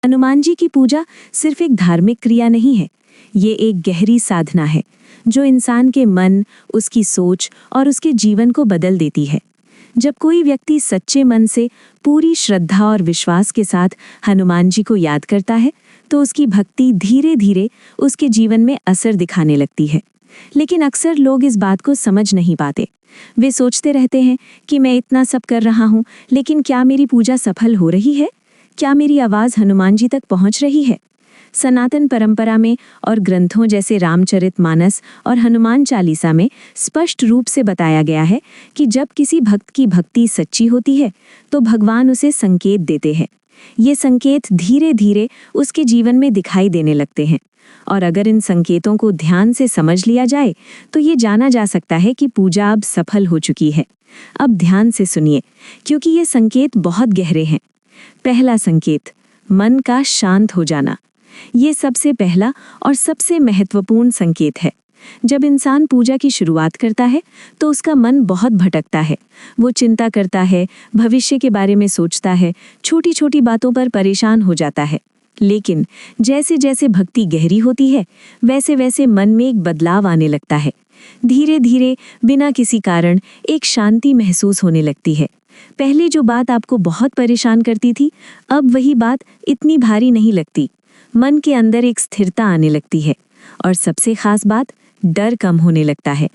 हनुमान जी की पूजा सिर्फ एक धार्मिक क्रिया नहीं है, ये एक गहरी साधना है जो इंसान के मन, उसकी सोच और उसके जीवन को बदल देती है। जब कोई व्यक्ति सच्चे मन से पूरी श्रद्धा और विश्वास के साथ हनुमान जी को याद करता है तो उसकी भक्ति धीरे धीरे उसके जीवन में असर दिखाने लगती है। लेकिन अक्सर लोग इस बात को समझ नहीं पाते। वे सोचते रहते हैं कि मैं इतना सब कर रहा हूँ, लेकिन क्या मेरी पूजा सफल हो रही है? क्या मेरी आवाज़ हनुमान जी तक पहुँच रही है? सनातन परंपरा में और ग्रंथों जैसे रामचरितमानस और हनुमान चालीसा में स्पष्ट रूप से बताया गया है कि जब किसी भक्त की भक्ति सच्ची होती है तो भगवान उसे संकेत देते हैं। ये संकेत धीरे धीरे उसके जीवन में दिखाई देने लगते हैं और अगर इन संकेतों को ध्यान से समझ लिया जाए तो ये जाना जा सकता है कि पूजा अब सफल हो चुकी है। अब ध्यान से सुनिए, क्योंकि ये संकेत बहुत गहरे हैं। पहला संकेत, मन का शांत हो जाना। ये सबसे पहला और सबसे महत्वपूर्ण संकेत है। जब इंसान पूजा की शुरुआत करता है तो उसका मन बहुत भटकता है। वो चिंता करता है, भविष्य के बारे में सोचता है, छोटी छोटी बातों पर परेशान हो जाता है। लेकिन जैसे जैसे भक्ति गहरी होती है वैसे वैसे मन में एक बदलाव आने लगता है। धीरे धीरे बिना किसी कारण एक शांति महसूस होने लगती है। पहले जो बात आपको बहुत परेशान करती थी, अब वही बात इतनी भारी नहीं लगती। मन के अंदर एक स्थिरता आने लगती है और सबसे खास बात, डर कम होने लगता है।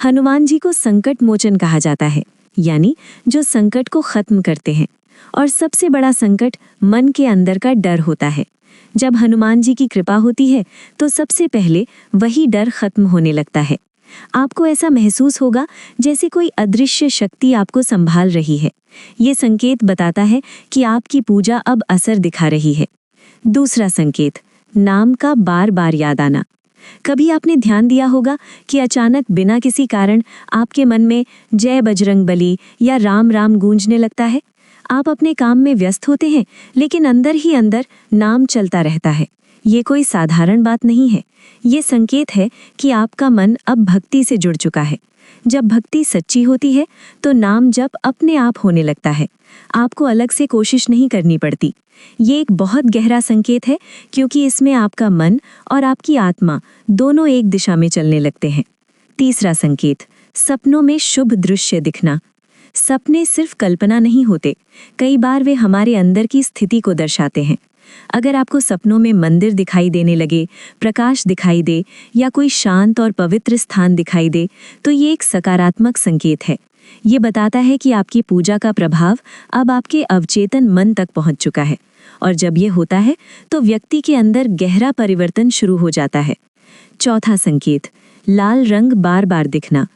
हनुमान जी को संकट मोचन कहा जाता है, यानी जो संकट को खत्म करते हैं। और सबसे बड़ा संकट मन के अंदर का डर होता है। जब हनुमान जी की कृपा होती है तो सबसे पहले वही डर खत्म होने लगता है। आपको ऐसा महसूस होगा जैसे कोई अदृश्य शक्ति आपको संभाल रही है। ये संकेत बताता है कि आपकी पूजा अब असर दिखा रही है। दूसरा संकेत, नाम का बार बार याद आना। कभी आपने ध्यान दिया होगा कि अचानक बिना किसी कारण आपके मन में जय बजरंगबली या राम राम गूंजने लगता है। आप अपने काम में व्यस्त होते हैं लेकिन अंदर ही अंदर नाम चलता रहता है। ये कोई साधारण बात नहीं है। ये संकेत है कि आपका मन अब भक्ति से जुड़ चुका है। जब भक्ति सच्ची होती है तो नाम जप अपने आप होने लगता है। आपको अलग से कोशिश नहीं करनी पड़ती। ये एक बहुत गहरा संकेत है क्योंकि इसमें आपका मन और आपकी आत्मा दोनों एक दिशा में चलने लगते हैं। तीसरा संकेत, सपनों में शुभ दृश्य दिखना। सपने सिर्फ कल्पना नहीं होते, कई बार वे हमारे अंदर की स्थिति को दर्शाते हैं। अगर आपको सपनों में मंदिर दिखाई देने लगे, प्रकाश दिखाई दे या कोई शांत और पवित्र स्थान दिखाई दे तो ये एक सकारात्मक संकेत है। ये बताता है कि आपकी पूजा का प्रभाव अब आपके अवचेतन मन तक पहुंच चुका है और जब ये होता है तो व्यक्ति के अंदर गहरा परिवर्तन शुरू हो जाता है। चौथा संकेत, लाल रंग बार बार दिखना।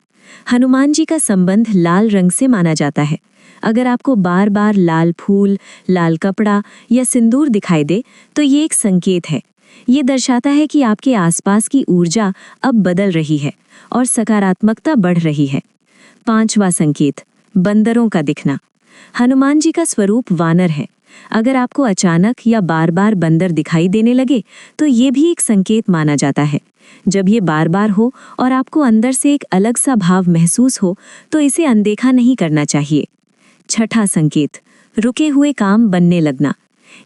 हनुमान जी का संबंध लाल रंग से माना जाता है। अगर आपको बार बार लाल फूल, लाल कपड़ा या सिंदूर दिखाई दे तो ये एक संकेत है। ये दर्शाता है कि आपके आसपास की ऊर्जा अब बदल रही है और सकारात्मकता बढ़ रही है। पांचवा संकेत, बंदरों का दिखना। हनुमान जी का स्वरूप वानर है। अगर आपको अचानक या बार बार बंदर दिखाई देने लगे तो ये भी एक संकेत माना जाता है। जब ये बार बार हो और आपको अंदर से एक अलग सा भाव महसूस हो तो इसे अनदेखा नहीं करना चाहिए। छठा संकेत, रुके हुए काम बनने लगना।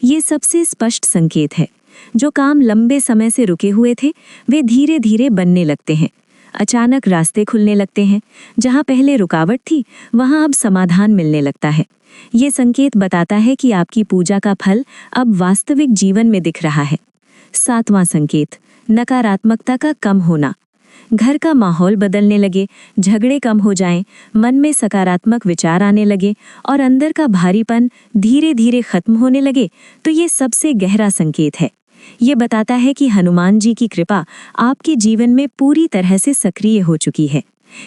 ये सबसे स्पष्ट संकेत है। जो काम लंबे समय से रुके हुए थे वे धीरे धीरे बनने लगते हैं। अचानक रास्ते खुलने लगते हैं। जहाँ पहले रुकावट थी वहाँ अब समाधान मिलने लगता है। ये संकेत बताता है कि आपकी पूजा का फल अब वास्तविक जीवन में दिख रहा है। सातवां संकेत, नकारात्मकता का कम होना। घर का माहौल बदलने लगे, झगड़े कम हो जाएं, मन में सकारात्मक विचार आने लगे और अंदर का भारीपन धीरे धीरे खत्म होने लगे तो ये सबसे गहरा संकेत है। ये बताता है कि हनुमान जी की कृपा आपके जीवन में पूरी तरह से सक्रिय हो चुकी है।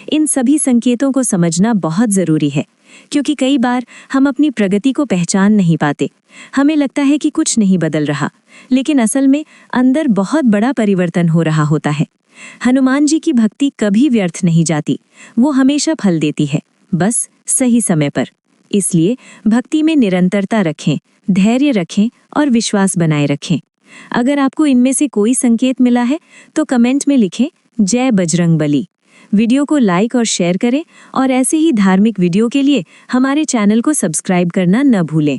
इन सभी संकेतों को समझना बहुत ज़रूरी है क्योंकि कई बार हम अपनी प्रगति को पहचान नहीं पाते। हमें लगता है कि कुछ नहीं बदल रहा, लेकिन असल में अंदर बहुत बड़ा परिवर्तन हो रहा होता है। हनुमान जी की भक्ति कभी व्यर्थ नहीं जाती, वो हमेशा फल देती है, बस सही समय पर। इसलिए भक्ति में निरंतरता रखें, धैर्य रखें और विश्वास बनाए रखें। अगर आपको इनमें से कोई संकेत मिला है तो कमेंट में लिखें जय बजरंगबली। वीडियो को लाइक और शेयर करें और ऐसे ही धार्मिक वीडियो के लिए हमारे चैनल को सब्सक्राइब करना न भूलें।